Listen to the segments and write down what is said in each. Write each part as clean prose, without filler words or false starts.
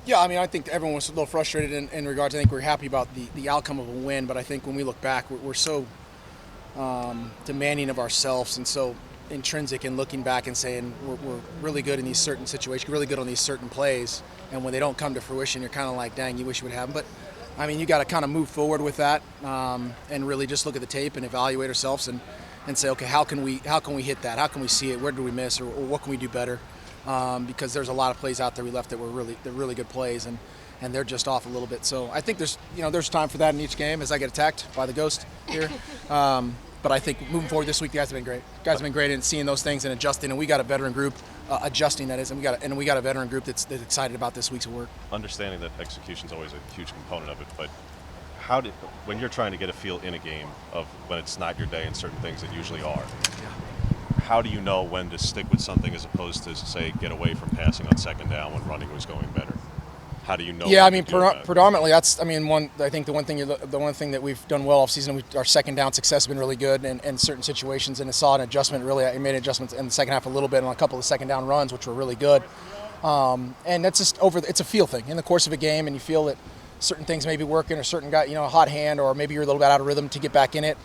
Yeah, I mean, I think everyone was a little frustrated in regards. I think we're happy about the outcome of a win, but I think when we look back, we're so demanding of ourselves and so intrinsic in looking back and saying we're really good in these certain situations, really good on these certain plays, and when they don't come to fruition, you're kind of like, dang, you wish it would happen. But I mean, you got to kind of move forward with that and really just look at the tape and evaluate ourselves and say, okay, how can we hit that? How can we see it? Where did we miss, or what can we do better? Because there's a lot of plays out there we left that were they're really good plays, and they're just off a little bit. So I think there's time for that in each game as I get attacked by the ghost here. But I think moving forward this week, the guys have been great. Guys have been great in seeing those things and adjusting, and we got a veteran group adjusting, that is, and we got a veteran group that's excited about this week's work. Understanding that execution is always a huge component of it, but when you're trying to get a feel in a game of when it's not your day and certain things that usually are, how do you know when to stick with something as opposed to, say, get away from passing on second down when running was going better? How do you know? Yeah, I mean, predominantly that's. I mean, I think the one thing that we've done well off season, our second down success has been really good in certain situations, and I saw an adjustment. Really, I made adjustments in the second half a little bit on a couple of second down runs, which were really good. And that's just it's a feel thing in the course of a game, and you feel that certain things may be working, or certain guy, a hot hand, or maybe you're a little bit out of rhythm to get back in it.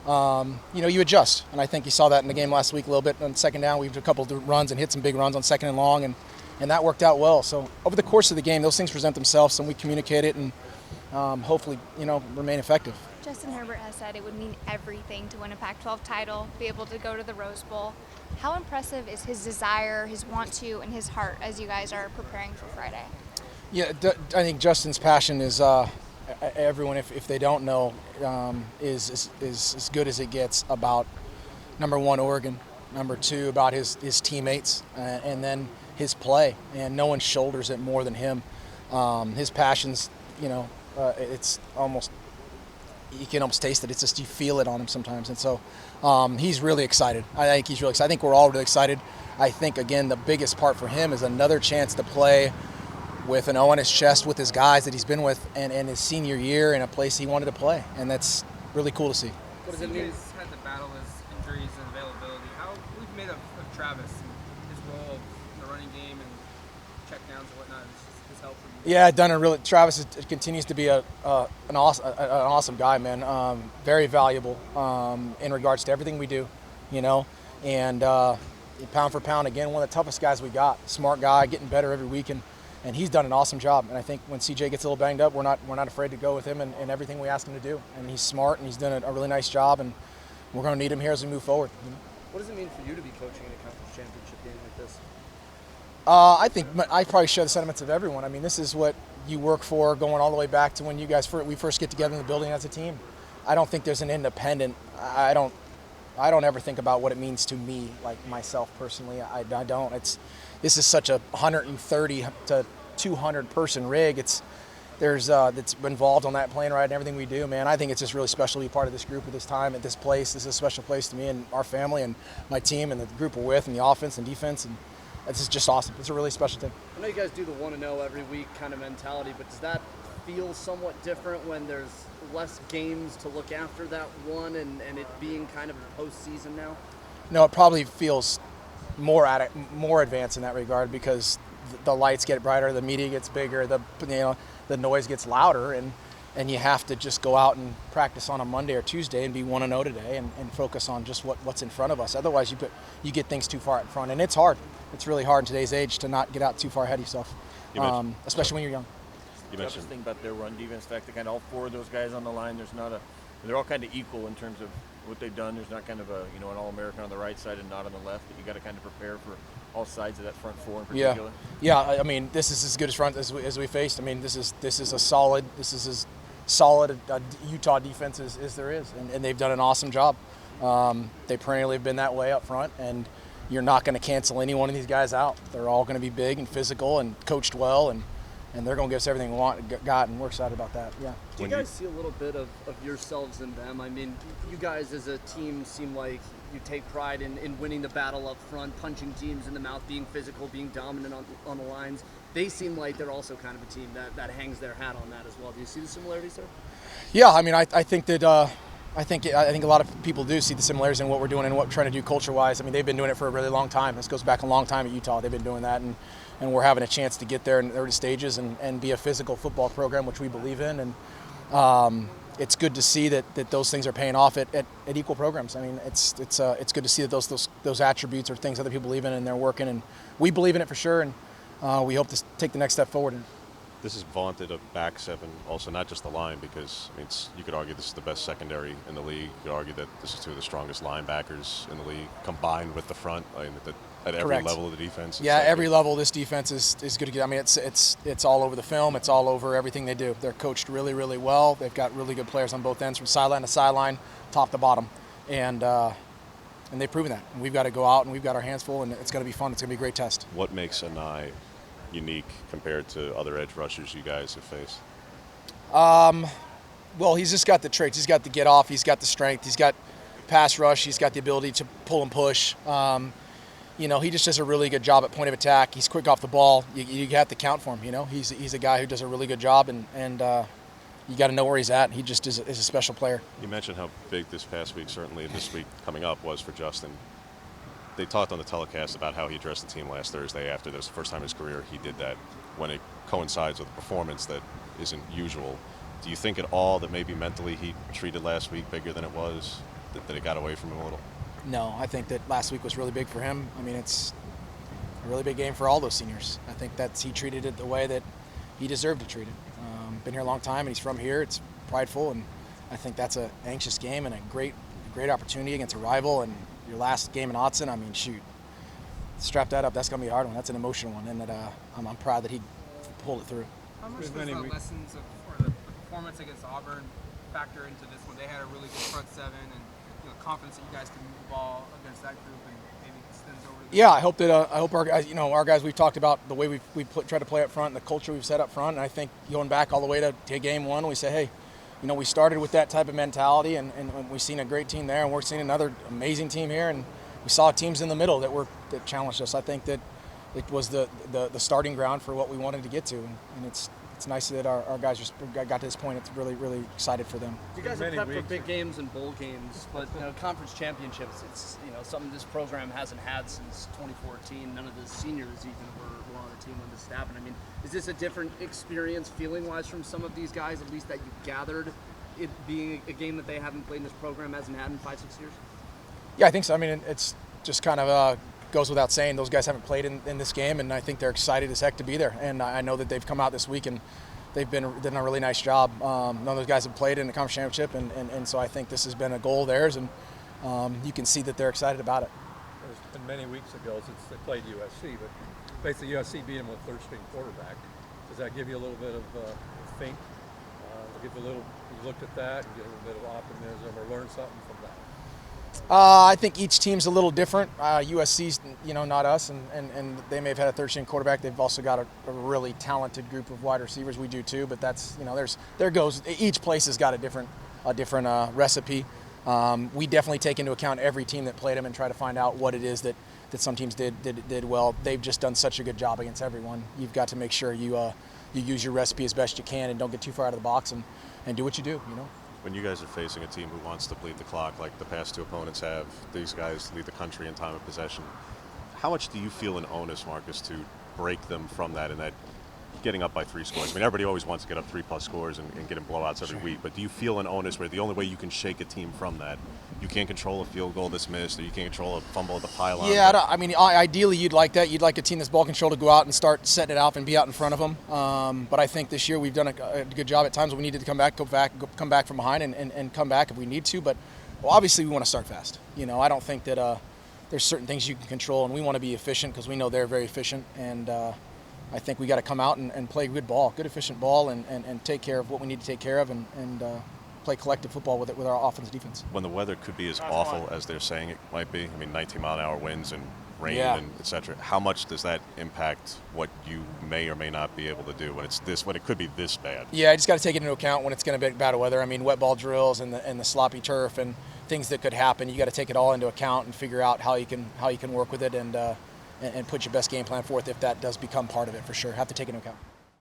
You adjust, and I think you saw that in the game last week a little bit. On second down, we did a couple of runs and hit some big runs on second and long, and that worked out well. So over the course of the game, those things present themselves, and we communicate it, and hopefully, remain effective. Justin Herbert has said it would mean everything to win a Pac-12 title, be able to go to the Rose Bowl. How impressive is his desire, his want to, and his heart as you guys are preparing for Friday? Yeah, I think Justin's passion is everyone, if they don't know, is as good as it gets about, number one, Oregon, number two, about his teammates, and then his play. And no one shoulders it more than him. His passion's, it's almost, you can almost taste it. It's just, you feel it on him sometimes. And so he's really excited. I think he's really excited. I think we're all really excited. I think, again, the biggest part for him is another chance to play with an O on his chest with his guys that he's been with and his senior year in a place he wanted to play. And that's really cool to see. What does it mean? He's had to battle his injuries and availability. How we've made of Travis and his role in the running game and checkdowns and whatnot, his help from you? Yeah, done a really. Travis continues to be an awesome guy, man. Very valuable in regards to everything we do, and pound for pound, again, one of the toughest guys we got. Smart guy, getting better every week, and he's done an awesome job. And I think when CJ gets a little banged up, we're not afraid to go with him and everything we ask him to do. And he's smart, and he's done a really nice job, and we're going to need him here as we move forward. What does it mean for you to be coaching in a conference championship game like this? I think I probably share the sentiments of everyone. I mean, this is what you work for, going all the way back to when we first get together in the building as a team. I don't think there's an independent. I don't ever think about what it means to me, like myself personally. I don't. This is such a 130 to 200 person rig. That's involved on that plane ride and everything we do, man. I think it's just really special to be part of this group at this time, at this place. This is a special place to me and our family and my team and the group we're with and the offense and defense, and it's just awesome. It's a really special thing. I know you guys do the want to know every week kind of mentality, but does that feel somewhat different when there's less games to look after that one and it being kind of a postseason now? No, it probably feels more advanced in that regard because the lights get brighter, the media gets bigger, the noise gets louder, and you have to just go out and practice on a Monday or Tuesday and be 1-0 today and focus on just what's in front of us. Otherwise, you get things too far in front, and it's hard. It's really hard in today's age to not get out too far ahead of yourself, especially when you're young. You mentioned thing about their run defense. In fact, they kind of all four of those guys on the line. They're all kind of equal in terms of what they've done. There's not kind of an All-American on the right side and not on the left. But you got to kind of prepare for all sides of that front four in particular. Yeah. I mean, this is as good a front as we faced. I mean, this is as solid a Utah defense as there is, and they've done an awesome job. They perennially have been that way up front, and you're not going to cancel any one of these guys out. They're all going to be big and physical and coached well, and they're going to give us everything we got, and we're excited about that. Yeah. Do you guys see a little bit of yourselves in them? I mean, you guys as a team seem like you take pride in winning the battle up front, punching teams in the mouth, being physical, being dominant on the lines. They seem like they're also kind of a team that hangs their hat on that as well. Do you see the similarities there? Yeah, I mean, I think that I think a lot of people do see the similarities in what we're doing and what we're trying to do culture-wise. I mean, they've been doing it for a really long time. This goes back a long time at Utah. They've been doing that, and we're having a chance to get there in the early stages and be a physical football program, which we believe in. And it's good to see that those things are paying off at equal programs. I mean, it's good to see that those attributes are things other people believe in and they're working, and we believe in it for sure. And we hope to take the next step forward. This is vaunted a back seven, also not just the line, because I mean, you could argue this is the best secondary in the league. You could argue that this is two of the strongest linebackers in the league, combined with the front. I mean, at every Correct. level of the defense. Yeah, every level this defense is good to get. I mean, it's all over the film. It's all over everything they do. They're coached really, really well. They've got really good players on both ends, from sideline to sideline, top to bottom, and they've proven that. And we've got to go out and we've got our hands full, and it's going to be fun. It's going to be a great test. What makes Anai unique compared to other edge rushers you guys have faced? Well, he's just got the traits. He's got the get off. He's got the strength. He's got pass rush. He's got the ability to pull and push. He just does a really good job at point of attack. He's quick off the ball. You have to count for him. He's a guy who does a really good job, and you got to know where he's at. He just is a special player. You mentioned how big this past week, certainly this week coming up, was for Justin. They talked on the telecast about how he addressed the team last Thursday after this, the first time in his career he did that, when it coincides with a performance that isn't usual. Do you think at all that maybe mentally he treated last week bigger than it was, that it got away from him a little? No, I think that last week was really big for him. I mean, it's a really big game for all those seniors. I think that he treated it the way that he deserved to treat it. Been here a long time, and he's from here. It's prideful, and I think that's an anxious game and a great opportunity against a rival. And your last game in Autzen, I mean, shoot, strap that up. That's going to be a hard one. That's an emotional one, and that I'm proud that he pulled it through. How much does the lessons or the performance against Auburn factor into this one? They had a really good front seven, and confidence that you guys can move the ball against that group and maybe extends over. Yeah, I hope our guys. Our guys. We've talked about the way we try to play up front, and the culture we've set up front. And I think going back all the way to game one, we say, hey, we started with that type of mentality, and we've seen a great team there, and we're seeing another amazing team here, and we saw teams in the middle that challenged us. I think that it was the starting ground for what we wanted to get to, and it's nice that our guys got to this point. It's really, really excited for them. You guys have prepped for big games and bowl games, but conference championships, it's something this program hasn't had since 2014. None of the seniors even were on the team when this happened. I mean, is this a different experience feeling-wise from some of these guys, at least that you gathered, it being a game that they haven't played in this program, hasn't had in 5-6 years? Yeah, I think so. I mean, it's just kind of goes without saying. Those guys haven't played in this game, and I think they're excited as heck to be there. And I know that they've come out this week and they've done a really nice job. None of those guys have played in the conference championship, and so I think this has been a goal of theirs, and you can see that they're excited about it. It's been many weeks ago since they played USC, but basically USC beat them with third-string quarterback. Does that give you a little bit of think? You looked at that and get a little bit of optimism or learn something from that? I think each team's a little different. USC's, not us, and they may have had a third-string quarterback. They've also got a really talented group of wide receivers. We do too, but that's, each place has got a different recipe. We definitely take into account every team that played them and try to find out what it is that some teams did well. They've just done such a good job against everyone. You've got to make sure you use your recipe as best you can and don't get too far out of the box and do what you do. When you guys are facing a team who wants to bleed the clock like the past two opponents have, these guys lead the country in time of possession, how much do you feel an onus, Marcus, to break them from that and that getting up by 3 scores? I mean, everybody always wants to get up 3+ scores and get in blowouts every week, but do you feel an onus where the only way you can shake a team from that, you can't control a field goal that's missed, or you can't control a fumble at the pylon? Yeah, ideally you'd like that. You'd like a team that's ball control to go out and start setting it off and be out in front of them. But I think this year we've done a good job at times when we needed to come back from behind and come back if we need to. But obviously we want to start fast. I don't think that there's certain things you can control, and we want to be efficient because we know they're very efficient. And I think we got to come out and play good efficient ball, and take care of what we need to take care of, and play collective football with our offense and defense. When the weather could be as awful as they're saying it might be, 19-mile-an-hour winds and rain and et cetera, how much does that impact what you may or may not be able to do when it could be this bad? Yeah, I just got to take it into account when it's going to be bad weather. Wet ball drills and the sloppy turf and things that could happen. You got to take it all into account and figure out how you can work with it and put your best game plan forth if that does become part of it, for sure. Have to take it into account.